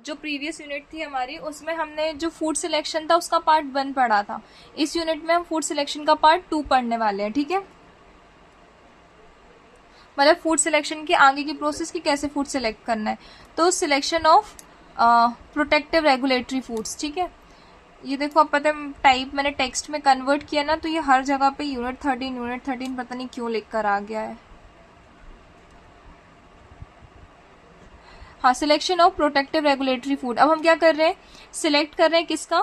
जो previous unit थी हमारी उसमें हमने जो फूड सिलेक्शन था उसका पार्ट 1 पढ़ा था। इस यूनिट में हम फूड सिलेक्शन का पार्ट 2 पढ़ने वाले हैं, ठीक है। मतलब फूड सिलेक्शन के आगे की प्रोसेस की कैसे फूड सिलेक्ट करना है। तो selection of protective regulatory foods, ठीक है। ये देखो, अब पता है टाइप मैंने टेक्स्ट में कन्वर्ट किया ना, तो ये हर जगह पे यूनिट 13 पता नहीं क्यों लिख कर आ गया है। हाँ, selection of protective regulatory food. अब हम क्या कर रहे हैं, सिलेक्ट कर रहे हैं किसका,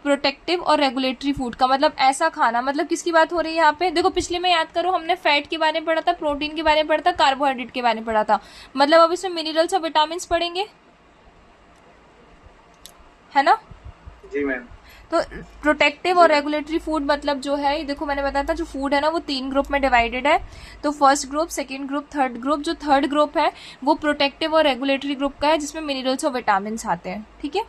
प्रोटेक्टिव और रेगुलेटरी फूड का। मतलब ऐसा खाना, मतलब किसकी बात हो रही है यहाँ पे, देखो पिछले में याद करो हमने फैट के बारे में पढ़ा था, प्रोटीन के बारे में पढ़ा था, कार्बोहाइड्रेट के बारे में पढ़ा था। मतलब अब इसमें मिनरल्स और विटामिन पढ़ेंगे, है ना। जी मैम। तो प्रोटेक्टिव और रेगुलेटरी फूड मतलब जो है, देखो मैंने बताया था जो फूड है ना वो 3 ग्रुप में डिवाइडेड है। तो first group, second group, third group. जो थर्ड ग्रुप है वो प्रोटेक्टिव और रेगुलेटरी ग्रुप का है, जिसमें मिनरल्स और विटामिन आते हैं, ठीक है।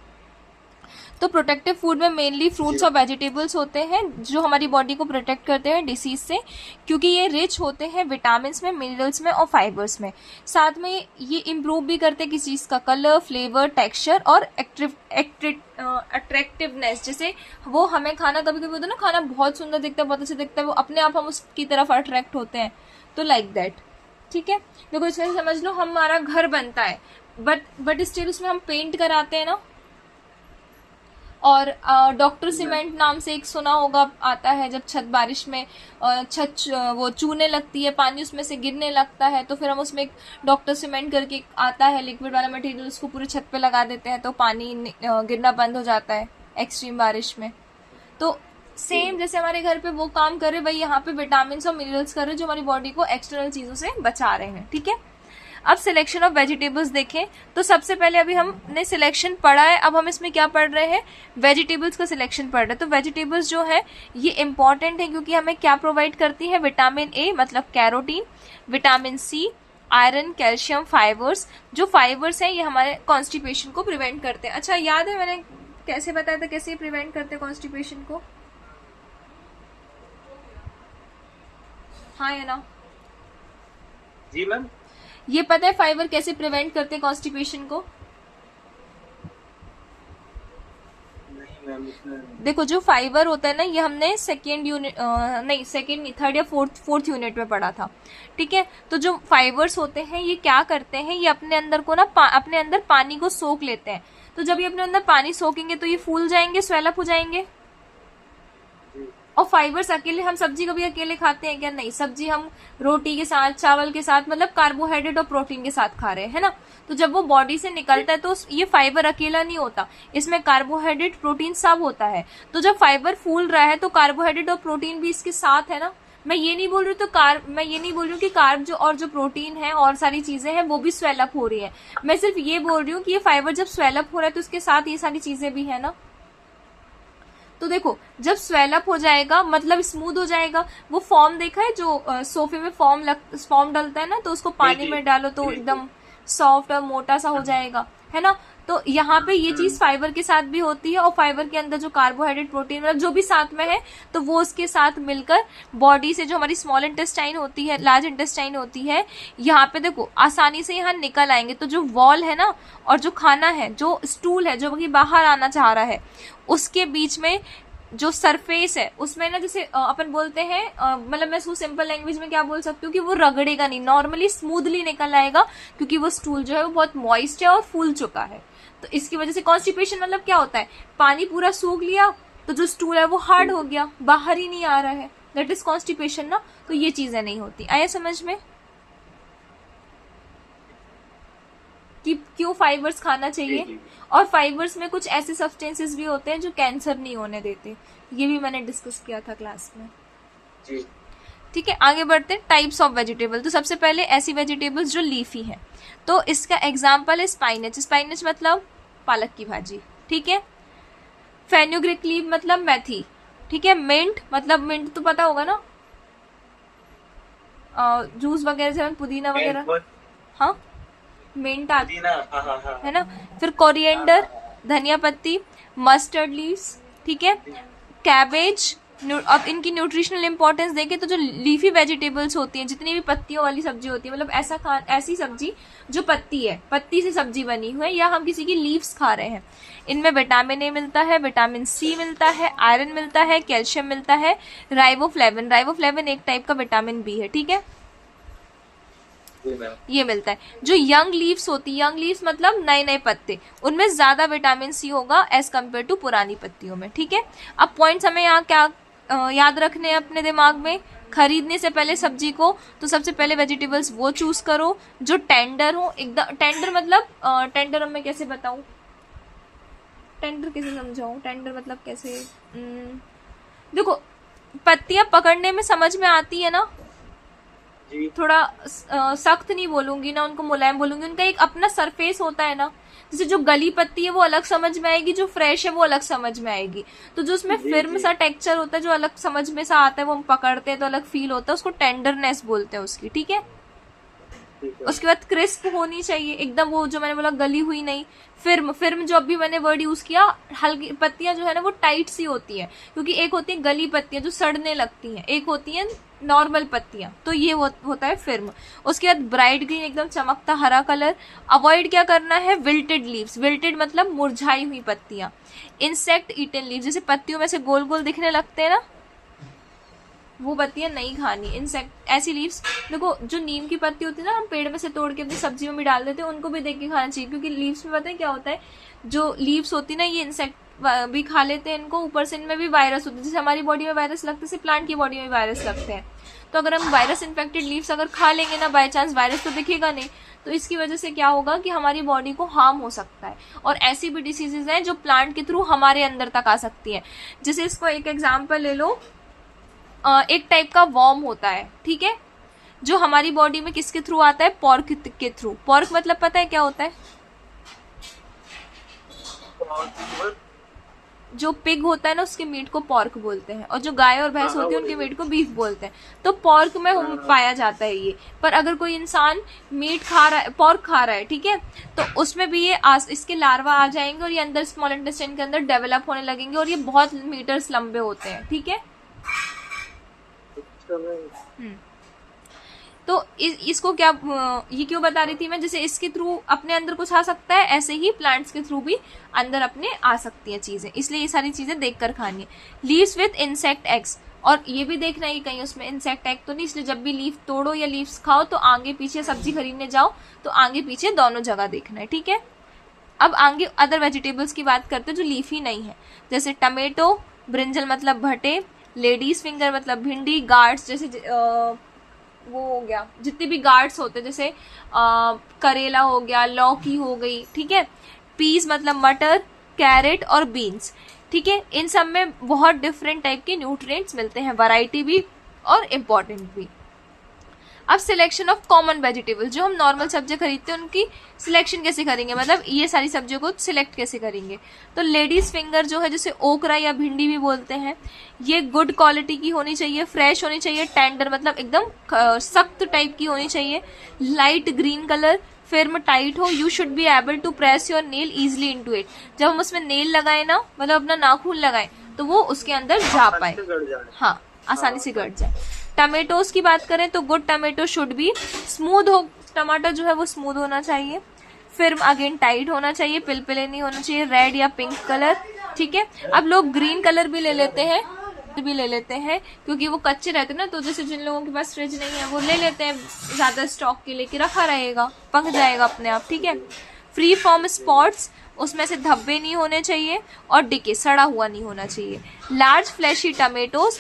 तो प्रोटेक्टिव फूड में मेनली फ्रूट्स और वेजिटेबल्स होते हैं जो हमारी बॉडी को प्रोटेक्ट करते हैं डिसीज से, क्योंकि ये रिच होते हैं विटामिन में, मिनरल्स में और फाइबर्स में। साथ में ये इम्प्रूव भी करते हैं किसी चीज़ का कलर, फ्लेवर, टेक्सचर और अट्रैक्टिवनेस। जैसे वो हमें खाना कभी कभी होता है ना, खाना बहुत सुंदर दिखता है, बहुत अच्छा दिखता है, वो अपने आप हम उसकी तरफ अट्रैक्ट होते हैं। तो लाइक दैट, ठीक है। देखो इसमें समझ लो हमारा घर बनता है, बट स्टिल उसमें हम पेंट कराते हैं ना। और डॉक्टर सीमेंट नाम से एक सुना होगा, आता है जब छत बारिश में छत वो चूने लगती है, पानी उसमें से गिरने लगता है, तो फिर हम उसमें एक डॉक्टर सीमेंट करके आता है लिक्विड वाला मटेरियल, उसको पूरे छत पे लगा देते हैं तो पानी गिरना बंद हो जाता है एक्सट्रीम बारिश में। तो सेम जैसे हमारे घर पे वो काम कर रहे, वही यहाँ पे विटामिन और मिनरल्स कर रहे जो हमारी बॉडी को एक्सटर्नल चीजों से बचा रहे हैं, ठीक है। अब सिलेक्शन ऑफ वेजिटेबल्स देखें तो सबसे पहले अभी हमने सिलेक्शन पढ़ा है, अब हम इसमें क्या पढ़ रहे हैं, वेजिटेबल्स का सिलेक्शन पढ़ रहे हैं। तो वेजिटेबल्स जो है ये इंपॉर्टेंट है क्योंकि हमें क्या प्रोवाइड करती है, विटामिन ए मतलब carotene, vitamin C, iron, calcium, fibres. जो फाइबर्स हैं ये हमारे कॉन्स्टिपेशन को प्रिवेंट करते हैं। अच्छा याद है मैंने कैसे बताया था, कैसे प्रिवेंट करते हैं कॉन्स्टिपेशन को, हाँ या ना। जी मैम। ये पता है फाइबर कैसे प्रिवेंट करते हैं कॉन्स्टिपेशन को। नहीं मैम, देखो जो फाइबर होता है ना, ये हमने सेकेंड यूनिट नहीं सेकेंड नहीं थर्ड या फोर्थ यूनिट में पढ़ा था, ठीक है। तो जो फाइबर्स होते हैं ये क्या करते हैं, ये अपने अंदर को ना अपने अंदर पानी को सोख लेते हैं। तो जब ये अपने अंदर पानी सोखेंगे तो ये फूल जाएंगे, स्वेलअप हो जाएंगे। और फाइबर्स अकेले, हम सब्जी कभी अकेले खाते हैं क्या, नहीं। सब्जी हम रोटी के साथ, चावल के साथ, मतलब कार्बोहाइड्रेट और प्रोटीन के साथ खा रहे हैं, है ना। तो जब वो बॉडी से निकलता है तो ये फाइबर अकेला नहीं होता, इसमें कार्बोहाइड्रेट, प्रोटीन सब होता है। तो जब फाइबर फूल रहा है तो कार्बोहाइड्रेट और प्रोटीन भी इसके साथ है ना। मैं ये नहीं बोल रही मैं ये नहीं बोल रही हूँ कि कार्ब जो प्रोटीन है और सारी चीजें हैं वो भी स्वेलअप हो रही है। मैं सिर्फ ये बोल रही हूँ कि ये फाइबर जब स्वेलअप हो रहा है तो उसके साथ ये सारी चीजें भी है ना। तो देखो जब स्वेलअप हो जाएगा मतलब स्मूथ हो जाएगा। वो फॉर्म देखा है जो सोफे में फॉर्म डलता है ना, तो उसको पानी में डालो तो एकदम सॉफ्ट और मोटा सा हो जाएगा, है ना। तो यहाँ पे ये चीज फाइबर के साथ भी होती है, और फाइबर के अंदर जो कार्बोहाइड्रेट, प्रोटीन मतलब जो भी साथ में है तो वो उसके साथ मिलकर बॉडी से जो हमारी स्मॉल इंटेस्टाइन होती है, लार्ज इंटेस्टाइन होती है, यहाँ पे देखो आसानी से यहाँ निकल आएंगे। तो जो वॉल है ना और जो खाना है, जो स्टूल है जो कि बाहर आना चाह रहा है, उसके बीच में जो सरफेस है उसमें ना, जैसे अपन बोलते हैं मतलब मैं उसको सिंपल लैंग्वेज में क्या बोल सकती हूँ कि वो रगड़ेगा नहीं, नॉर्मली स्मूथली निकल आएगा, क्योंकि वो स्टूल जो है वो बहुत मॉइस्ट है और फूल चुका है। तो इसकी वजह से कॉन्स्टिपेशन मतलब क्या होता है, पानी पूरा सूख लिया तो जो स्टूल है वो हार्ड हो गया, बाहर ही नहीं आ रहा है, दैट इज कॉन्स्टिपेशन ना। तो ये चीजें नहीं होती। आया समझ में कि क्यों फाइबर्स खाना चाहिए। और फाइबर्स में कुछ ऐसे सब्सटेंसेस भी होते हैं जो कैंसर नहीं होने देते, ये भी मैंने डिस्कस किया था क्लास में, ठीक है। आगे बढ़ते हैं, टाइप्स ऑफ वेजिटेबल। तो सबसे पहले ऐसी वेजिटेबल्स जो लीफी हैं, तो इसका एग्जांपल है स्पाइनच। स्पाइनच मतलब पालक की भाजी, ठीक है। फेन्यूग्रीक लीफ मतलब मेथी, ठीक है। मिंट मतलब, मिंट तो पता होगा ना, जूस वगैरह से, पुदीना वगैरह, हाँ मिंट आती है ना। फिर कोरिएंडर, धनिया पत्ती, मस्टर्ड लीव्स, ठीक है। कैबेज, अब इनकी न्यूट्रिशनल इंपॉर्टेंस देखें तो जो लीफी वेजिटेबल्स होती हैं, जितनी भी पत्तियों वाली सब्जी होती है, मतलब ऐसी सब्जी जो पत्ती है, पत्ती से सब्जी बनी हुई है, या हम किसी की लीव्स खा रहे हैं, इनमें विटामिन ए मिलता है, विटामिन सी मिलता है, आयरन मिलता है, कैल्शियम मिलता है, राइबोफ्लेविन एक टाइप का विटामिन बी है, ठीक है, जी मैम। ये मिलता है। जो यंग लीव्स होती है, यंग लीव्स मतलब नए नए पत्ते, उनमें ज्यादा विटामिन सी होगा एज कम्पेयर टू पुरानी पत्तियों में, ठीक है। अब पॉइंट्स हमें यहाँ क्या याद रखने हैं अपने दिमाग में, खरीदने से पहले सब्जी को, तो सबसे पहले वेजिटेबल्स वो चूज करो जो टेंडर हो एकदम। टेंडर मतलब टेंडर मैं कैसे बताऊं, टेंडर कैसे समझाऊं, टेंडर मतलब कैसे, देखो पत्तियां पकड़ने में समझ में आती है ना, जी। थोड़ा सख्त नहीं बोलूंगी ना, उनको मुलायम बोलूंगी, उनका एक अपना सरफेस होता है ना, जैसे जो गली पत्ती है वो अलग समझ में आएगी, जो फ्रेश है वो अलग समझ में आएगी, तो जो उसमें फिल्म सा टेक्सचर होता है जो अलग समझ में सा आता है, वो हम पकड़ते हैं तो अलग फील होता है, उसको टेंडरनेस बोलते हैं उसकी, ठीक है। उसके बाद क्रिस्प होनी चाहिए एकदम, वो जो मैंने बोला गली हुई नहीं। फिर्म जो अभी मैंने वर्ड यूज किया, हल्की पत्तियां जो है ना वो टाइट सी होती है, क्योंकि एक होती है गली पत्तियां जो सड़ने लगती हैं, एक होती है नॉर्मल पत्तियां, तो ये होता है फिर्म। उसके बाद ब्राइट ग्रीन एकदम चमकता हरा कलर। अवॉइड क्या करना है, विल्टेड लीव्स, विल्टेड मतलब मुरझाई हुई पत्तियां। इंसेक्ट ईटन लीव्स, जैसे पत्तियों में से गोल गोल दिखने लगते हैं ना, वो पत्तियां नहीं खानी। इंसेक्ट ऐसी लीव्स, देखो जो नीम की पत्ती होती है ना, हम पेड़ में से तोड़ के अपनी सब्जी में भी डाल देते हैं, उनको भी देख के खाना चाहिए, क्योंकि लीव्स में पता है क्या होता है, जो लीव्स होती है ना ये इंसेक्ट भी खा लेते हैं इनको, ऊपर से इनमें भी वायरस होते हैं, जैसे हमारी बॉडी में वायरस लगते हैं प्लांट की बॉडी में वायरस लगते हैं, तो अगर हम वायरस इन्फेक्टेड लीव्स अगर खा लेंगे ना, बाय चांस वायरस तो दिखेगा नहीं, तो इसकी वजह से क्या होगा कि हमारी बॉडी को हार्म हो सकता है, और ऐसी भी डिसीजेज हैं जो प्लांट के थ्रू हमारे अंदर तक आ सकती है। जैसे इसको एक एग्जाम्पल ले लो, एक टाइप का वॉर्म होता है, ठीक है, जो हमारी बॉडी में किसके थ्रू आता है, पॉर्क के थ्रू। पॉर्क मतलब पता है क्या होता है, जो पिग होता है ना उसके मीट को पॉर्क बोलते हैं, और जो गाय और भैंस होती है उनके मीट को बीफ बोलते हैं, तो पॉर्क में पाया जाता है ये। पर अगर कोई इंसान मीट खा रहा है, पॉर्क खा रहा है, ठीक है, तो उसमें भी ये इसके लार्वा आ जाएंगे और ये अंदर स्मॉल इंटेस्टाइन के अंदर डेवलप होने लगेंगे, और ये बहुत मीटर्स लंबे होते हैं, ठीक है। तो इसको क्या, ये क्यों बता रही थी मैं, जैसे इसके थ्रू अपने अंदर कुछ आ सकता है, ऐसे ही प्लांट्स के थ्रू भी अंदर अपने आ सकती हैं चीजें, इसलिए ये सारी चीजें देखकर खानी है। लीव्स विथ इंसेक्ट एग्स, और ये भी देखना है कहीं उसमें इंसेक्ट एग तो नहीं, इसलिए जब भी लीफ तोड़ो या लीव्स खाओ तो आगे पीछे सब्जी खरीदने जाओ तो आगे पीछे दोनों जगह देखना है, ठीक है। अब आगे अदर वेजिटेबल्स की बात करते हैं जो लीफी नहीं है, जैसे टमेटो, ब्रिंजल मतलब भटे, लेडीज फिंगर मतलब भिंडी, गार्ड्स जैसे वो हो गया, जितने भी गार्ड्स होते हैं, जैसे करेला हो गया, लौकी हो गई, ठीक है, पीस मतलब मटर, कैरेट और बीन्स, ठीक है। इन सब में बहुत डिफरेंट टाइप के न्यूट्रिएंट्स मिलते हैं, वैरायटी भी और इम्पोर्टेंट भी। अब सिलेक्शन ऑफ कॉमन वेजिटेबल, जो हम नॉर्मल सब्जी खरीदते हैं उनकी सिलेक्शन कैसे करेंगे, मतलब ये सारी सब्जियों को सिलेक्ट कैसे करेंगे। तो लेडीज फिंगर जो है, जैसे ओकरा या भिंडी भी बोलते हैं, ये गुड क्वालिटी की होनी चाहिए, फ्रेश होनी चाहिए, टेंडर मतलब एकदम सख्त टाइप की होनी चाहिए, light green colour, firm tight हो, you should be able to press your nail easily into it. जब हम उसमें नेल लगाए ना, मतलब अपना नाखून लगाए, तो वो उसके अंदर जा पाए, हाँ आसानी से गड़ जाए। टमेटोज की बात करें तो good tomato should be smooth हो, टमाटर जो है वो स्मूथ होना चाहिए, फिर अगेन टाइट होना चाहिए, पिलपिले नहीं होना चाहिए, रेड या पिंक कलर, ठीक है। अब लोग ग्रीन कलर भी ले लेते हैं क्योंकि वो कच्चे रहते हैं ना, तो जैसे जिन लोगों के पास फ्रिज नहीं है वो ले लेते हैं ज्यादा स्टॉक के लिए कि रखा रहेगा, पक जाएगा अपने आप, ठीक है। फ्री फ्रॉम स्पॉट्स, उसमें से धब्बे नहीं होने चाहिए, और डिके सड़ा हुआ नहीं होना चाहिए। Large fleshy tomatoes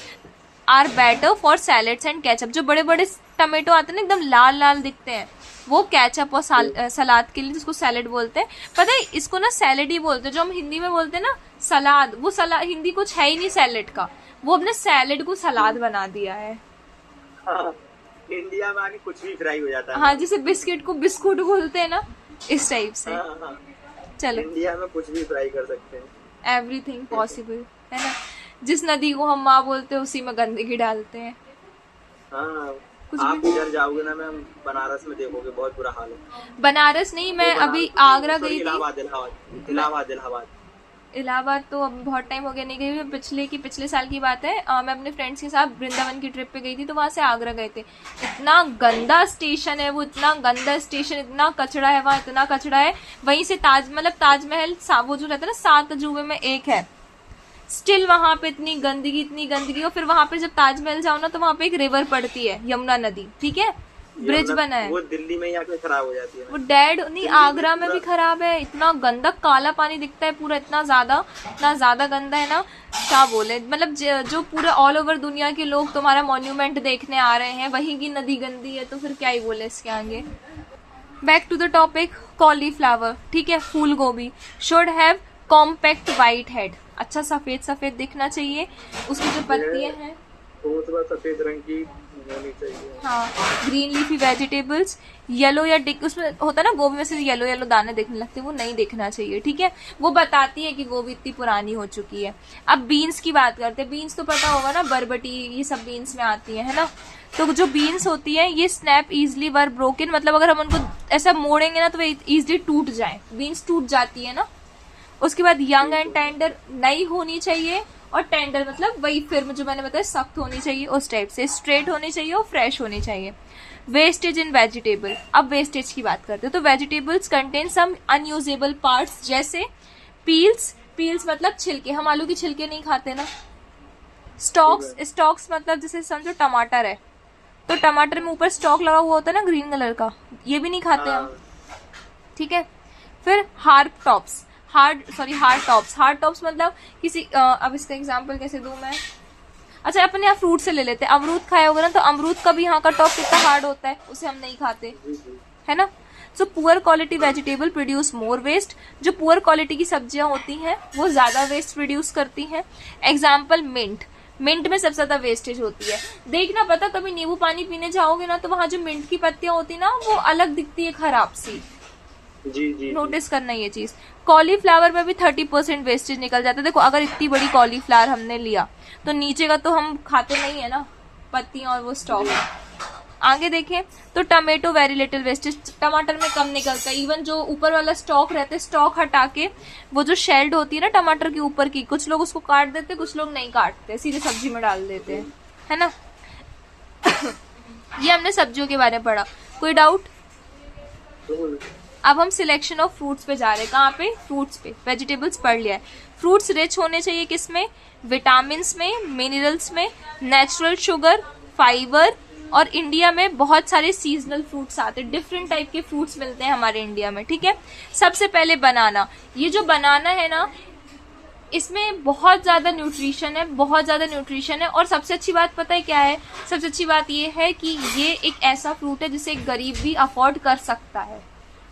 are better for salads and ketchup, जो बड़े बड़े टमेटो आते हैं ना एकदम लाल लाल दिखते हैं, वो केचप और सलाद के लिए, जिसको सैलेड बोलते हैं, पता है इसको ना सैलेड ही बोलते हैं, जो हम हिंदी में बोलते हैं ना सलाद, वो सलाद हिंदी कुछ है ही नहीं सैलेड का, वो अपने सैलेड को सलाद बना दिया है। हाँ, इंडिया में आके कुछ भी फ्राई हो जाता है। हाँ, जैसे बिस्किट को बिस्कुट बोलते हैं ना, इस टाइप से। हाँ। चलो, इंडिया में कुछ भी फ्राई कर सकते हैं, एवरीथिंग पॉसिबल है ना। जिस नदी को हम माँ बोलते हैं उसी में गंदगी डालते हैं। हाँ, आप इधर जाओगे ना मैम, बनारस में देखोगे बहुत बुरा हाल है। बनारस नहीं, मैं अभी आगरा गई थी। इलाहाबाद इलाहाबाद तो अब बहुत टाइम हो गया नहीं गई, पिछले साल की बात है। मैं अपने फ्रेंड्स के साथ वृंदावन की ट्रिप पे गई थी, तो वहां से आगरा गए थे। इतना गंदा स्टेशन है वो, इतना गंदा स्टेशन, इतना कचरा है वहाँ, इतना कचरा है। वहीं से ताजमहल वो जो रहता है ना 7 अजूबे में एक है, स्टिल वहां पे इतनी गंदगी। और फिर वहां पे जब ताजमहल जाओ ना तो वहां पे एक रिवर पड़ती है, यमुना नदी, ठीक है, ब्रिज बना है। वो दिल्ली में ही आके खराब हो जाती है। वो नहीं, आगरा में भी खराब है। इतना गंदा काला पानी दिखता है पूरा, इतना ज्यादा गंदा है ना, क्या बोले। मतलब जो पूरे ऑल ओवर दुनिया के लोग तुम्हारा मॉन्यूमेंट देखने आ रहे हैं, वहीं की नदी गंदी है, तो फिर क्या ही बोले इसके आगे। Back to the topic, cauliflower, ठीक है, फूल गोभी should have compact white head. अच्छा सफेद दिखना चाहिए, उसकी जो पत्तियां हैं वो सफेद रंग की होनी चाहिए। हाँ, ग्रीन लीफी वेजिटेबल्स, येलो या उसमें होता है ना गोभी में से येलो दाने दिखने लगते हैं, वो नहीं दिखना चाहिए, ठीक है। वो बताती है कि गोभी इतनी पुरानी हो चुकी है। अब बीन्स की बात करते हैं। बीन्स तो पता होगा ना, बरबटी, ये सब बीन्स में आती है ना। तो जो बीन्स होती है ये स्नैप इजिली वर ब्रोकन, मतलब अगर हम उनको ऐसा मोड़ेंगे ना तो वे इजिली टूट जाए, बीन्स टूट जाती है ना। उसके बाद यंग एंड टेंडर नई होनी चाहिए, और टेंडर मतलब वही फिर जो मैंने बताया सख्त होनी चाहिए, उस टाइप से स्ट्रेट होनी चाहिए और फ्रेश होनी चाहिए। वेस्टेज इन वेजिटेबल, अब वेस्टेज की बात करते हैं। तो vegetables contain some unusable parts, जैसे पील्स मतलब छिलके, हम आलू की छिलके नहीं खाते ना। स्टॉक्स मतलब जैसे समझो टमाटर है, तो टमाटर में ऊपर स्टॉक लगा हुआ होता है ना ग्रीन कलर का, ये भी नहीं खाते हम, ठीक है। फिर हार्ड टॉप्स मतलब किसी अब इसका एग्जांपल कैसे दूं मैं। अच्छा, अपन यहाँ फ्रूट से ले लेते हैं। अमरूद खाया होगा ना, तो अमरूद का भी यहाँ का टॉप कितना हार्ड होता है, उसे हम नहीं खाते, है ना। So poor quality vegetable produce more waste. जो पुअर क्वालिटी की सब्जियां होती हैं वो ज्यादा वेस्ट प्रोड्यूस करती हैं। एग्जाम्पल मिंट में सबसे ज्यादा वेस्टेज होती है। देखना, पता कभी नींबू पानी पीने जाओगे ना तो वहां जो मिंट की पत्तियां होती है ना, वो अलग दिखती है, खराब सी। जी नोटिस करना ये चीज। कॉलीफ्लावर में भी 30% वेस्टेज निकल जाता है। देखो, अगर इतनी बड़ी कॉलीफ्लावर हमने लिया तो नीचे का तो हम खाते नहीं है ना, पत्तियां और वो स्टॉक। आगे देखें तो टमेटो वेरी लिटिल वेस्टेज, टमाटर में कम निकलता है। इवन जो ऊपर वाला स्टॉक रहता है, स्टॉक हटा के वो जो शेल्ड होती है ना टमाटर के ऊपर की, कुछ लोग उसको काट देते, कुछ लोग नहीं काटते, सीधे सब्जी में डाल देते हैं, है ना। ये हमने सब्जियों के बारे में पढ़ा। कोई डाउट? अब हम सिलेक्शन ऑफ फ्रूट्स पे जा रहे हैं। कहाँ पे? फ्रूट्स पे। वेजिटेबल्स पढ़ लिया है। फ्रूट्स रिच होने चाहिए किसमें? विटामिन में, मिनरल्स में, नेचुरल शुगर, फाइबर, और इंडिया में बहुत सारे सीजनल फ्रूट्स आते हैं, डिफरेंट टाइप के फ्रूट्स मिलते हैं हमारे इंडिया में, ठीक है। सबसे पहले बनाना। ये जो बनाना है ना, इसमें बहुत ज्यादा न्यूट्रिशन है, और सबसे अच्छी बात पता है क्या है? सबसे अच्छी बात ये है कि ये एक ऐसा फ्रूट है जिसे एक गरीब भी अफोर्ड कर सकता है।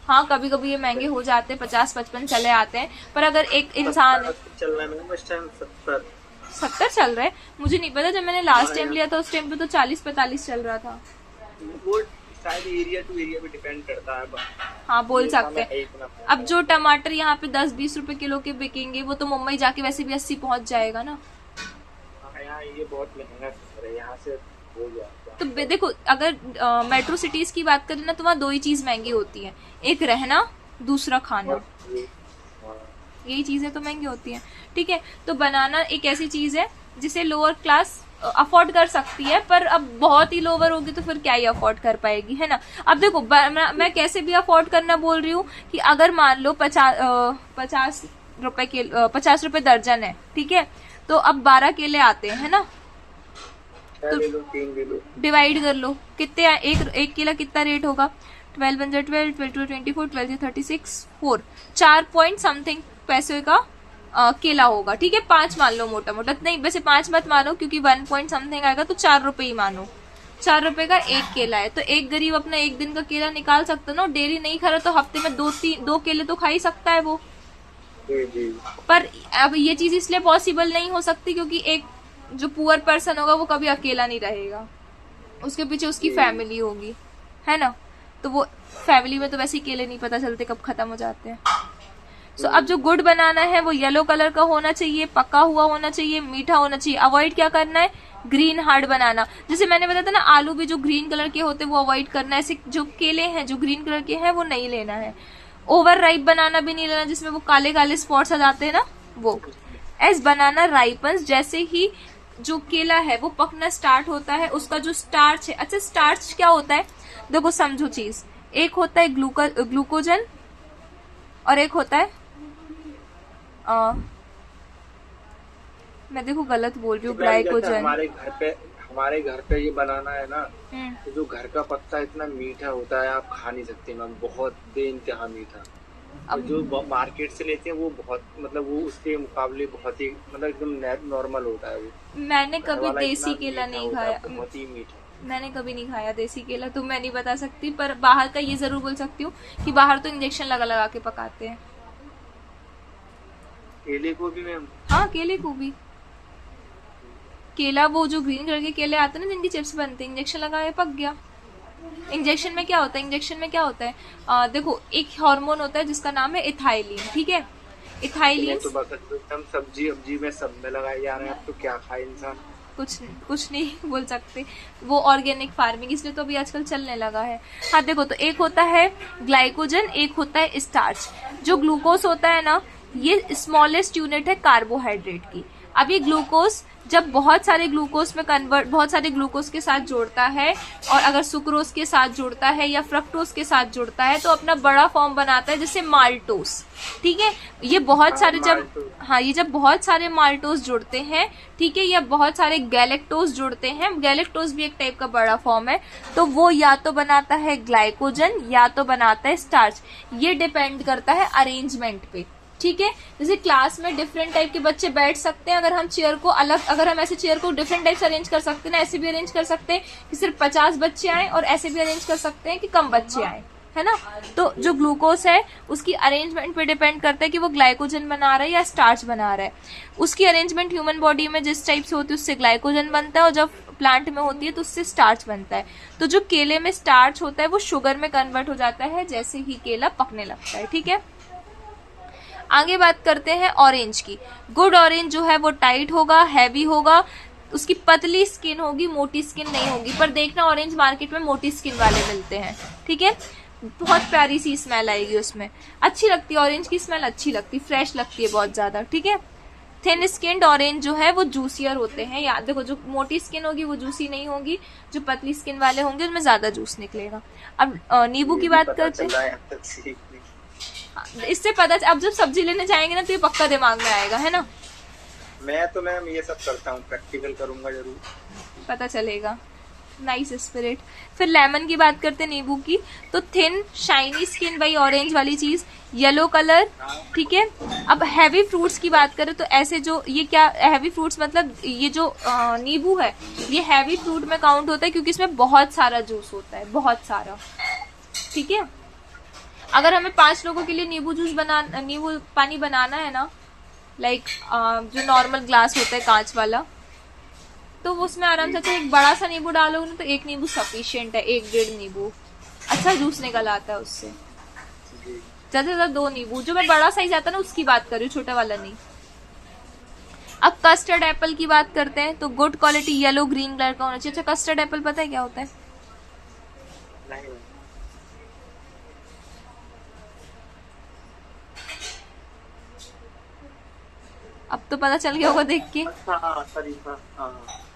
हाँ, कभी कभी ये महंगे हो जाते हैं, 50-55 चले आते हैं, पर अगर एक इंसान चल रहा है इस टाइम 70 चल रहा है, मुझे नहीं पता। जब मैंने लास्ट टाइम लिया था उस टाइम पे तो 40-45 चल रहा था। वो शायद एरिया टू एरिया पे डिपेंड करता है। हाँ, बोल सकते हैं। अब जो टमाटर यहाँ पे 10-20 रुपए किलो के बिकेंगे, वो तो मुंबई जाके वैसे भी 80 पहुंच जाएगा ना। यहाँ ये बहुत महंगा है, यहाँ से हो जाएगा। तो देखो, अगर मेट्रो सिटीज की बात करें ना, तो वहाँ 2 ही चीज महंगी होती है, एक रहना, दूसरा खाना। यही चीजें तो महंगी होती हैं, ठीक है। तो बनाना एक ऐसी चीज है जिसे लोअर क्लास अफोर्ड कर सकती है, पर अब बहुत ही लोअर होगी तो फिर क्या ही अफोर्ड कर पाएगी, है ना। अब देखो, मैं कैसे भी अफोर्ड करना बोल रही हूँ कि अगर मान लो 50 रुपए दर्जन है, ठीक है, तो अब 12 केले आते हैं, है ना। तो डिवाइड कर लो, कितने एक केला कितना रेट होगा? 12 × 12, 12 × 24, 12 × 36, 4 4 पॉइंट समथिंग पैसे का केला होगा, ठीक है। 5 मान लो, मोटा नहीं, वैसे 5 मत मानो, क्योंकि 1 पॉइंट समथिंग आएगा, तो 4 रुपए ही मानो। 4 रुपए का एक केला है, तो एक गरीब अपना एक दिन का केला निकाल सकता ना। डेली नहीं खा रहा तो हफ्ते में 2 केले तो खा ही सकता है वो। पर अब ये चीज इसलिए पॉसिबल नहीं हो सकती क्योंकि एक जो पुअर पर्सन होगा वो कभी अकेला नहीं रहेगा, उसके पीछे उसकी फैमिली होगी, है ना। तो वो फैमिली में तो वैसे ही केले नहीं पता चलते कब खत्म हो जाते हैं। सो अब जो गुड़ बनाना है वो येलो कलर का होना चाहिए, पका हुआ होना चाहिए, मीठा होना चाहिए। अवॉइड क्या करना है? ग्रीन हार्ड बनाना। जैसे मैंने बताया था ना, आलू भी जो ग्रीन कलर के होते हैं वो अवॉइड करना है। ऐसे जो केले हैं जो ग्रीन कलर के हैं वो नहीं लेना है। ओवर राइप बनाना भी नहीं लेना, जिसमें वो काले काले स्पॉट्स आ जाते हैं ना, वो। एज बनाना राइपन्स, जैसे ही जो केला है वो पकना स्टार्ट होता है, उसका जो स्टार्च है, अच्छा स्टार्च क्या होता है देखो समझो चीज, एक होता है ग्लूकोजन और एक होता है मैं देखो गलत बोल रही हूँ, ग्लाइकोजन। हमारे घर पे ये बनाना है ना, तो जो घर का पत्ता इतना मीठा होता है आप खा नहीं सकते मैम, बहुत बेइंतहा मीठा। अब जो मार्केट से लेते हैं वो बहुत मतलब वो उसके मुकाबले बहुत ही मतलब एकदम नॉर्मल होता है वो। मैंने कभी देसी केला नहीं खाया, बहुत ही मीठा। मैंने कभी नहीं खाया देसी केला, तो मैं नहीं बता सकती, पर बाहर का ये जरूर बोल सकती हूँ कि बाहर तो इंजेक्शन लगा लगा के पकाते हैं। केले को भी मैम? हाँ केले को भी। केला वो जो ग्रीन कलर के केले आते हैं ना जिनकी चिप्स बनते हैं, इंजेक्शन लगाए पक गया। इंजेक्शन में क्या होता है, इंजेक्शन में क्या होता है देखो एक हार्मोन होता है जिसका नाम है इथाइलिन, ठीक है। इथाइलिन तो हम सब्जी में सब में लगाए जा रहे हैं, अब तो क्या खाए इंसान। कुछ नहीं बोल सकते, वो ऑर्गेनिक फार्मिंग इसलिए तो अभी आजकल चलने लगा है। हाँ देखो, तो एक होता है ग्लाइकोजन, एक होता है स्टार्च। जो ग्लूकोज होता है ना, ये स्मॉलेस्ट यूनिट है कार्बोहाइड्रेट की। अब ये ग्लूकोज जब बहुत सारे ग्लूकोज के साथ जोड़ता है, और अगर सुक्रोज के साथ जोड़ता है या फ्रक्टोज के साथ जोड़ता है, तो अपना बड़ा फॉर्म बनाता है जैसे माल्टोस, ठीक है। ये बहुत सारे जब बहुत सारे माल्टोस जुड़ते हैं, ठीक है, या बहुत सारे गैलेक्टोज जुड़ते हैं, गैलेक्टोज भी एक टाइप का बड़ा फॉर्म है, तो वो या तो बनाता है ग्लाइकोजन या तो बनाता है स्टार्च। ये डिपेंड करता है अरेंजमेंट पे, ठीक है। जैसे क्लास में डिफरेंट टाइप के बच्चे बैठ सकते हैं, अगर हम चेयर को अलग, अगर हम ऐसे चेयर को डिफरेंट टाइप से अरेंज कर सकते हैं ना, ऐसे भी अरेंज कर सकते हैं कि सिर्फ 50 बच्चे आए, और ऐसे भी अरेंज कर सकते हैं कि कम बच्चे आए, है ना। तो जो ग्लूकोज है उसकी अरेंजमेंट पे डिपेंड करता है कि वो ग्लाइकोजन बना रहा है या स्टार्च बना रहा है। उसकी अरेंजमेंट ह्यूमन बॉडी में जिस टाइप से होती है उससे ग्लाइकोजन बनता है, और जब प्लांट में होती है तो उससे स्टार्च बनता है। तो जो केले में स्टार्च होता है वो शुगर में कन्वर्ट हो जाता है जैसे ही केला पकने लगता है, ठीक है। आगे बात करते हैं ऑरेंज की। गुड ऑरेंज जो है वो टाइट होगा, हैवी होगा, उसकी पतली स्किन होगी, मोटी स्किन नहीं होगी। पर देखना ऑरेंज मार्केट में मोटी स्किन वाले मिलते हैं, ठीक है। बहुत प्यारी सी स्मेल आएगी उसमें, अच्छी लगती है ऑरेंज की स्मेल, अच्छी लगती, फ्रेश लगती है बहुत ज्यादा, ठीक है। थिन स्किन्ड ऑरेंज जो है वो जूसियर होते हैं। याद देखो, जो मोटी स्किन होगी वो जूसी नहीं होगी, जो पतली स्किन वाले होंगे उनमें ज्यादा जूस निकलेगा। अब नींबू की बात करते हैं। इससे पता, अब जब सब्जी लेने जाएंगे ना तो ये पक्का दिमाग में आएगा, है ना। मैं तो मैम ये सब करता हूँ, प्रैक्टिकल करूंगा जरूर, पता चलेगा। Nice spirit. फिर लेमन की बात करते हैं, नींबू की। तो थिन शाइनी स्किन, वही ऑरेंज वाली चीज, येलो कलर, ठीक है। अब हैवी फ्रूट्स की बात करें तो ऐसे जो ये क्या हैवी फ्रूट्स मतलब ये जो नींबू है ये हैवी फ्रूट में काउंट होता है क्योंकि इसमें बहुत सारा जूस होता है, बहुत सारा, ठीक है। अगर हमें 5 लोगों के लिए नींबू पानी बनाना है ना, लाइक जो नॉर्मल ग्लास होता है कांच वाला, तो उसमें आराम से एक बड़ा सा नींबू डालोगे ना तो 1 नींबू सफिशिएंट है, 1-1.5 नींबू अच्छा जूस निकल आता है उससे। ज्यादा से ज्यादा 2 नींबू, जो मैं बड़ा साइज आता है ना उसकी बात कर रही हूँ, छोटा वाला नहीं। अब कस्टर्ड एप्पल की बात करते हैं, तो good quality yellow green colour का होना चाहिए। अच्छा, कस्टर्ड एप्पल पता है क्या होता है? नहीं। अब तो पता चल गया होगा देख के। हाँ।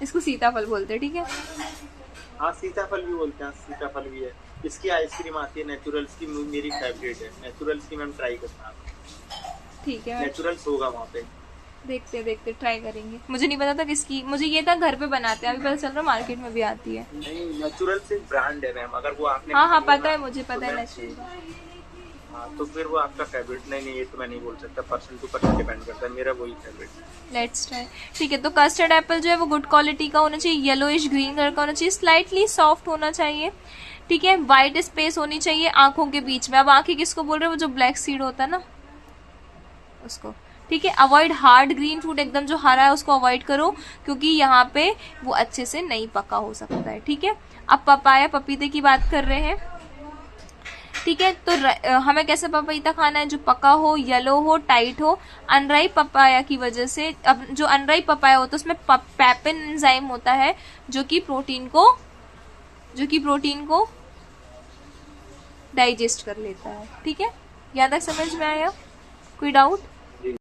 इसको सीताफल बोलते हैं, ठीक है। हाँ सीताफल भी बोलते हैं, सीताफल भी है। इसकी आइसक्रीम आती है नेचुरल्स की, मेरी फेवरेट है नेचुरल्स की, मैम ट्राई करना, ठीक है। नेचुरल्स होगा वहाँ पे, देखते ट्राई करेंगे। मुझे नहीं पता था किसकी, मुझे ये था घर पे बनाते हैं, अभी पता चल रहा मार्केट में भी आती है। नहीं, नेचुरल्स एक ब्रांड है मैम, अगर वो आपने हाँ पता है, मुझे पता है नेचुरल। हाँ तो फिर वो आपका फेवरेट। नहीं ये तो मैं नहीं बोल सकता, पर्सन टू पर्सन डिपेंड करता है, मेरा वही फेवरेट। लेट्स ट्राई, ठीक है। तो कस्टर्ड एप्पल जो है वो गुड क्वालिटी का होना चाहिए, येलोइश ग्रीन कलर का होना चाहिए, स्लाइटली सॉफ्ट होना चाहिए, ठीक है। वाइट स्पेस होनी चाहिए आंखों के बीच में। अब आंखें किसको बोल रहे हैं? वो जो ब्लैक सीड होता है ना उसको, ठीक है। अवॉइड हार्ड ग्रीन फ्रूट, एकदम जो हरा है उसको अवॉइड करो क्योंकि यहाँ पे वो अच्छे से नहीं पका हो सकता है, ठीक है। अब पपाया, पपीते की बात कर रहे हैं, ठीक है। तो हमें कैसे पपीता खाना है? जो पका हो, येलो हो, टाइट हो। अनराइप पपाया की वजह से, अब जो अनराइप पपाया होता है उसमें पेपिन एंजाइम होता है जो कि प्रोटीन को डाइजेस्ट कर लेता है, ठीक है। यहाँ तक समझ में आया? कोई डाउट?